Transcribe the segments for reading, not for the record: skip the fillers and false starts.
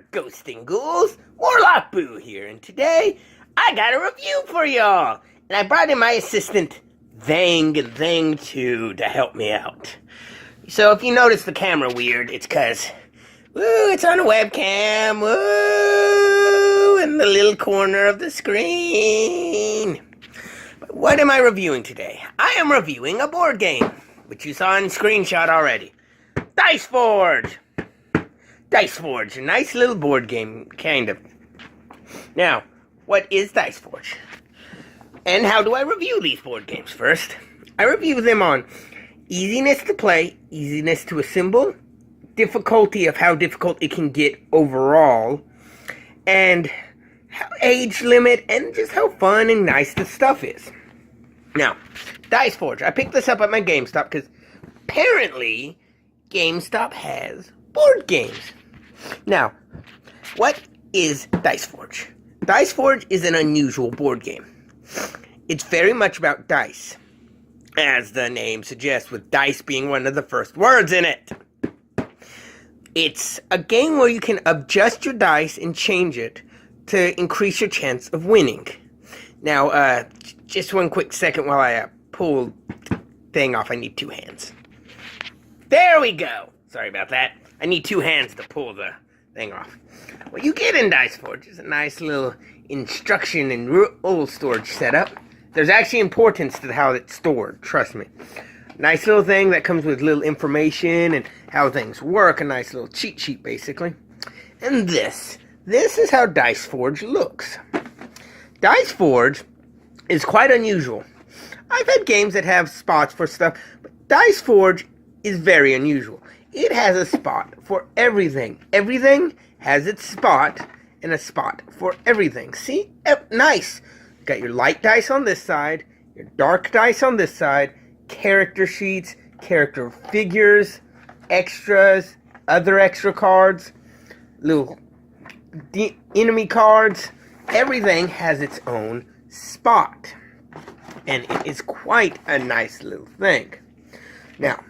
there, ghosting ghouls. Warlock Boo here, and today I got a review for y'all. And I brought in my assistant, Thang and Thang 2, to help me out. So if you notice the camera weird, it's because, it's on a webcam, in the little corner of the screen. But what am I reviewing today? I am reviewing a board game, which you saw in screenshot already. Dice Forge! Dice Forge, a nice little board game, kind of. Now, what is Dice Forge? And how do I review these board games? First, I review them on easiness to play, easiness to assemble, difficulty of how difficult it can get overall, and age limit, and just how fun and nice the stuff is. Now, Dice Forge, I picked this up at my GameStop because apparently GameStop has board games. Now, what is Dice Forge? Dice Forge is an unusual board game. It's very much about dice, as the name suggests, with dice being one of the first words in it. It's a game where you can adjust your dice and change it to increase your chance of winning. Now, just one quick second while I pull the thing off. I need two hands. There we go. Sorry about that. I need two hands to pull the thing off. What you get in Dice Forge is a nice little instruction and rule storage setup. There's actually importance to how it's stored, trust me. Nice little thing that comes with little information and how things work. A nice little cheat sheet, basically. And this is how Dice Forge looks. Dice Forge is quite unusual. I've had games that have spots for stuff, but Dice Forge is very unusual. It has a spot for everything. Everything has its spot and a spot for everything. See? Nice. You got your light dice on this side, your dark dice on this side, character sheets, character figures, extras, other extra cards, little enemy cards. Everything has its own spot. And it is quite a nice little thing. Now,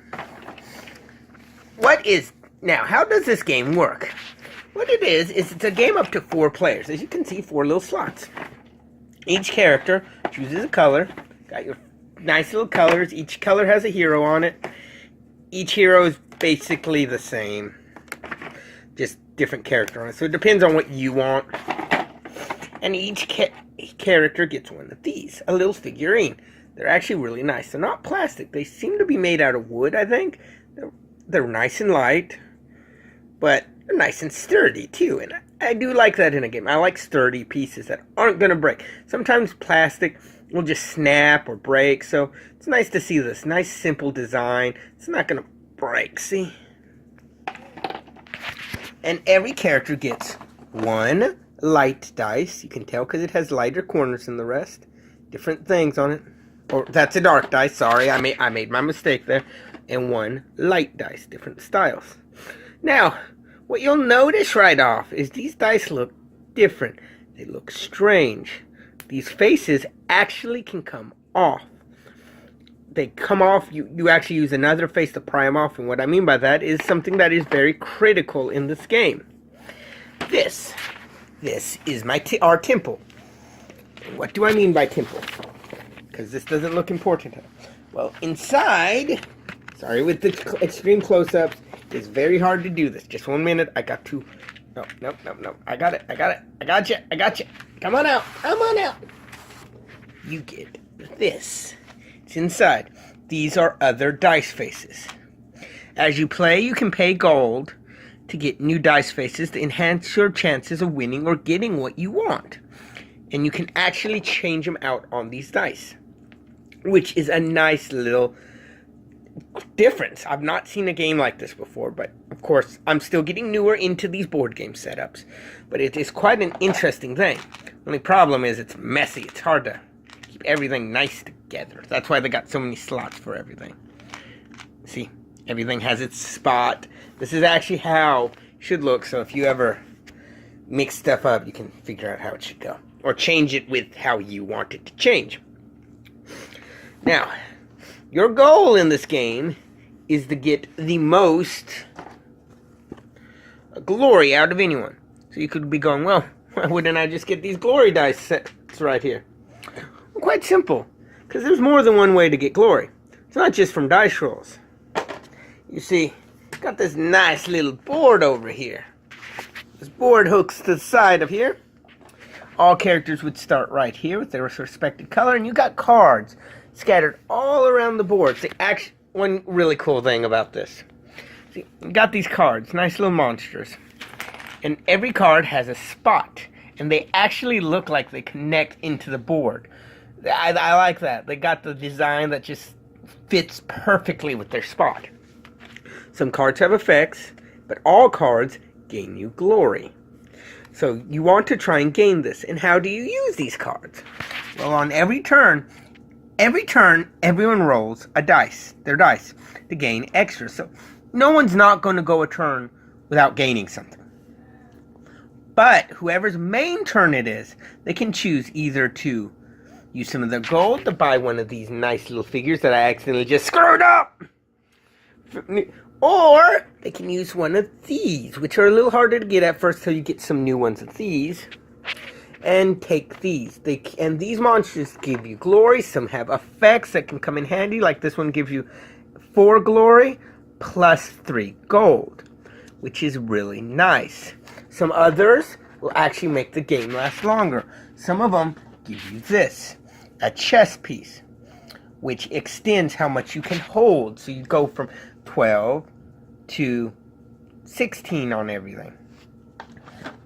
how does this game work? What it is it's a game up to 4 players. As you can see, 4 little slots. Each character chooses a color. Got your nice little colors. Each color has a hero on it. Each hero is basically the same. Just different character on it. So it depends on what you want. And each character gets one of these. A little figurine. They're actually really nice. They're not plastic. They seem to be made out of wood, I think. They're nice and light, but they're nice and sturdy too, and I do like that in a game. I like sturdy pieces that aren't going to break. Sometimes plastic will just snap or break, so it's nice to see this nice simple design. It's not going to break, see? And every character gets one light dice. You can tell because it has lighter corners than the rest. Different things on it. Or that's a dark dice, sorry, I made my mistake there. And one light dice, different styles. Now, what you'll notice right off is these dice look different. They look strange. These faces actually can come off. They come off, you actually use another face to pry them off, and what I mean by that is something that is very critical in this game. This is our temple. What do I mean by temple? Because this doesn't look important. Well, inside, sorry with the extreme close-ups, it's very hard to do this. Just 1 minute, I got to, no, I got it, I got you. Come on out. You get this. It's inside. These are other dice faces. As you play, you can pay gold to get new dice faces to enhance your chances of winning or getting what you want. And you can actually change them out on these dice, which is a nice little difference. I've not seen a game like this before, but of course I'm still getting newer into these board game setups, but it is quite an interesting thing. Only problem is it's messy. It's hard to keep everything nice together. That's why they got so many slots for everything. See, everything has its spot. This is actually how it should look, so if you ever mix stuff up, you can figure out how it should go, or change it with how you want it to change. Now, your goal in this game is to get the most glory out of anyone. So you could be going, well, why wouldn't I just get these glory dice sets right here? Well, quite simple, because there's more than one way to get glory. It's not just from dice rolls. You see, got this nice little board over here. This board hooks to the side of here. All characters would start right here with their respective color, and you got cards scattered all around the board. See, actually, one really cool thing about this. See, you got these cards, nice little monsters. And every card has a spot, and they actually look like they connect into the board. I like that. They got the design that just fits perfectly with their spot. Some cards have effects, but all cards gain you glory. So you want to try and gain this. And how do you use these cards? Well, on every turn, everyone rolls a dice, their dice, to gain extra. So no one's not going to go a turn without gaining something. But whoever's main turn it is, they can choose either to use some of their gold to buy one of these nice little figures that I accidentally just screwed up. Or they can use one of these, which are a little harder to get at first till you get some new ones of these. And take these. And these monsters give you glory. Some have effects that can come in handy. Like this one gives you 4 glory plus 3 gold, which is really nice. Some others will actually make the game last longer. Some of them give you this, a chess piece, which extends how much you can hold. So you go from 12 to 16 on everything.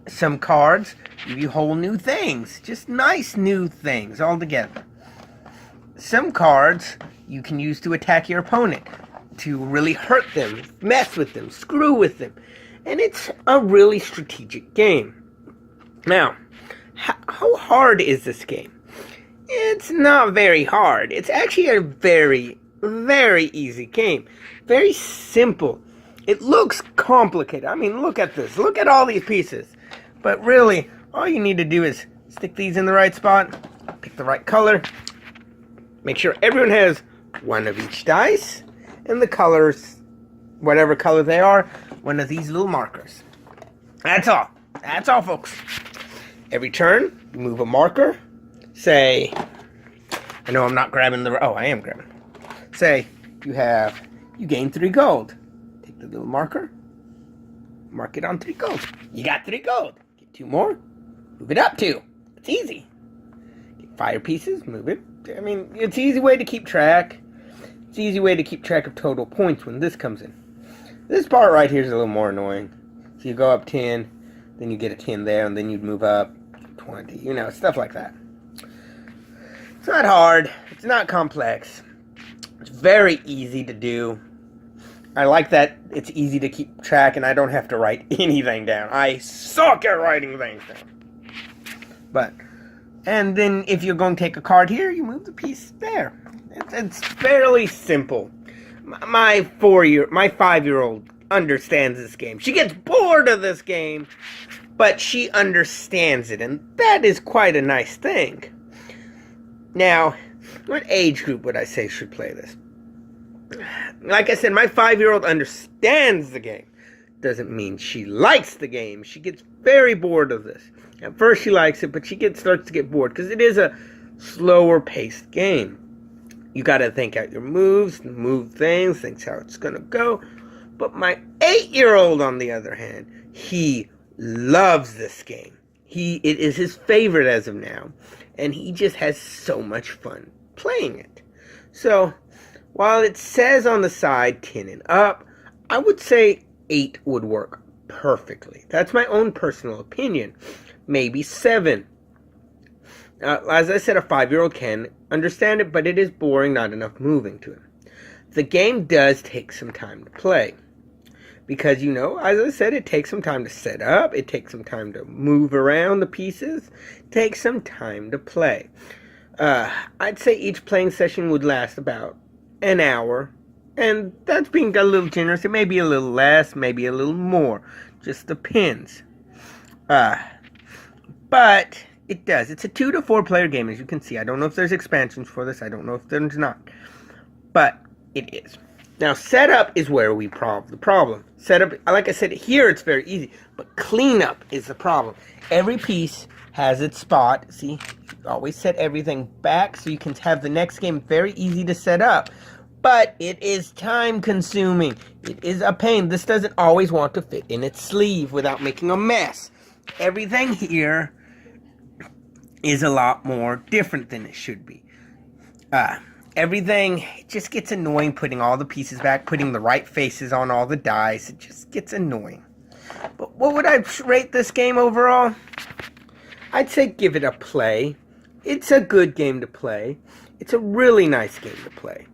Some cards give you whole new things, just nice new things all together. Some cards you can use to attack your opponent, to really hurt them, mess with them, screw with them. And it's a really strategic game. Now, how hard is this game? It's not very hard. It's actually a very, very easy game. Very simple. It looks complicated. I mean, look at this. Look at all these pieces. But really, all you need to do is stick these in the right spot, pick the right color, make sure everyone has one of each dice, and the colors, whatever color they are, one of these little markers. That's all. That's all, folks. Every turn, you move a marker. Say, I know I'm not grabbing the, oh, I am grabbing. Say, you gain 3 gold. Take the little marker, mark it on 3 gold. You got 3 gold. Get 2 more, move it up 2. It's easy. Get 5 pieces, move it. I mean, it's an easy way to keep track. It's an easy way to keep track of total points when this comes in. This part right here is a little more annoying. So you go up 10, then you get a 10 there, and then you'd move up 20. You know, stuff like that. It's not hard. It's not complex. It's very easy to do. I like that it's easy to keep track and I don't have to write anything down. I suck at writing things down. And then if you're going to take a card here, you move the piece there. It's fairly simple. My 5-year-old understands this game. She gets bored of this game, but she understands it, and that is quite a nice thing. Now, what age group would I say should play this? Like I said, my 5-year-old understands the game. Doesn't mean she likes the game. She gets very bored of this. At first she likes it, but she starts to get bored because it is a slower paced game. You got to think out your moves, move things, think how it's going to go. But my 8-year-old, on the other hand, he loves this game. It is his favorite as of now. And he just has so much fun playing it. So, while it says on the side 10 and up, I would say 8 would work perfectly. That's my own personal opinion. Maybe 7. As I said, a 5-year-old can understand it, but it is boring, not enough moving to him. The game does take some time to play. Because, you know, as I said, it takes some time to set up. It takes some time to move around the pieces. It takes some time to play. I'd say each playing session would last about an hour. And that's being a little generous. It may be a little less, maybe a little more. Just depends. But it does. It's a 2 to 4 player game, as you can see. I don't know if there's expansions for this. I don't know if there's not. But it is. Now, setup is where we solve the problem. Setup, like I said, here it's very easy, but cleanup is the problem. Every piece has its spot. See, always set everything back so you can have the next game very easy to set up. But it is time consuming. It is a pain. This doesn't always want to fit in its sleeve without making a mess. Everything here is a lot more different than it should be. Everything, it just gets annoying putting all the pieces back, putting the right faces on all the dice. It just gets annoying. But what would I rate this game overall? I'd say give it a play. It's a good game to play. It's a really nice game to play.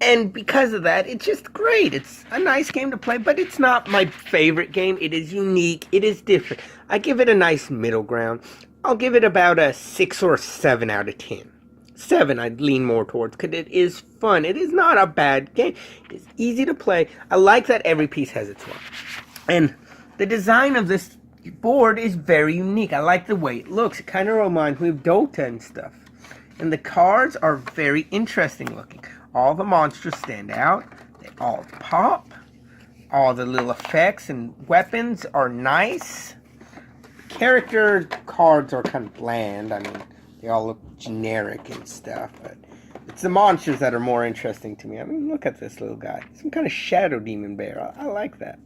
And because of that, it's just great. It's a nice game to play, but it's not my favorite game. It is unique. It is different. I give it a nice middle ground. I'll give it about a 6 or 7 out of 10. 7 I'd lean more towards, because it is fun. It is not a bad game. It is easy to play. I like that every piece has its one. And the design of this board is very unique. I like the way it looks. It kind of reminds me of Dota and stuff. And the cards are very interesting looking. All the monsters stand out. They all pop. All the little effects and weapons are nice. Character cards are kind of bland. I mean, they all look generic and stuff, but it's the monsters that are more interesting to me. I mean, look at this little guy. Some kind of shadow demon bear. I like that.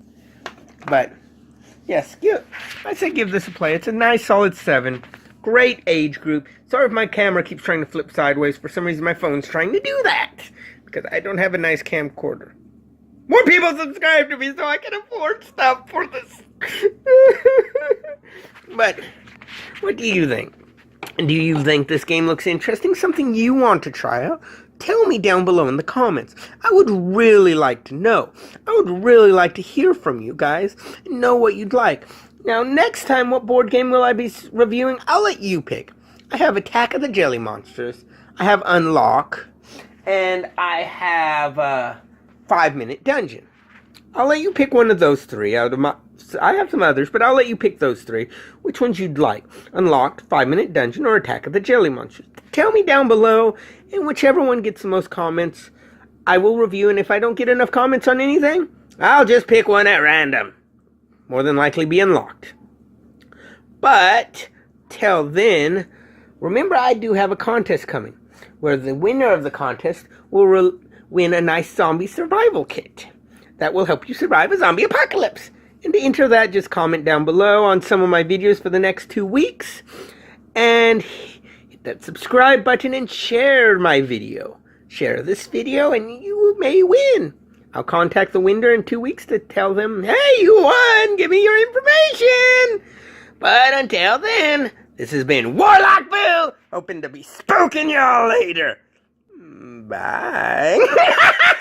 But, yes, I say give this a play. It's a nice, solid 7. Great age group. Sorry if my camera keeps trying to flip sideways. For some reason, my phone's trying to do that, because I don't have a nice camcorder. More people subscribe to me so I can afford stuff for this. But, what do you think? Do you think this game looks interesting? Something you want to try out? Tell me down below in the comments. I would really like to know. I would really like to hear from you guys and know what you'd like. Now, next time, what board game will I be reviewing? I'll let you pick. I have Attack of the Jelly Monsters. I have Unlock. And I have 5-Minute Dungeon. I'll let you pick one of those 3 out of my... I have some others, but I'll let you pick those 3. Which ones you'd like. Unlocked, 5-Minute Dungeon, or Attack of the Jelly Monsters. Tell me down below, and whichever one gets the most comments, I will review. And if I don't get enough comments on anything, I'll just pick one at random. More than likely be Unlocked. But, till then, remember I do have a contest coming, where the winner of the contest will win a nice zombie survival kit that will help you survive a zombie apocalypse. And to enter that, just comment down below on some of my videos for the next 2 weeks. And hit that subscribe button and share my video. Share this video and you may win. I'll contact the winner in 2 weeks to tell them, hey, you won! Give me your information! But until then, this has been Warlock Boo, hoping to be spooking y'all later. Bye.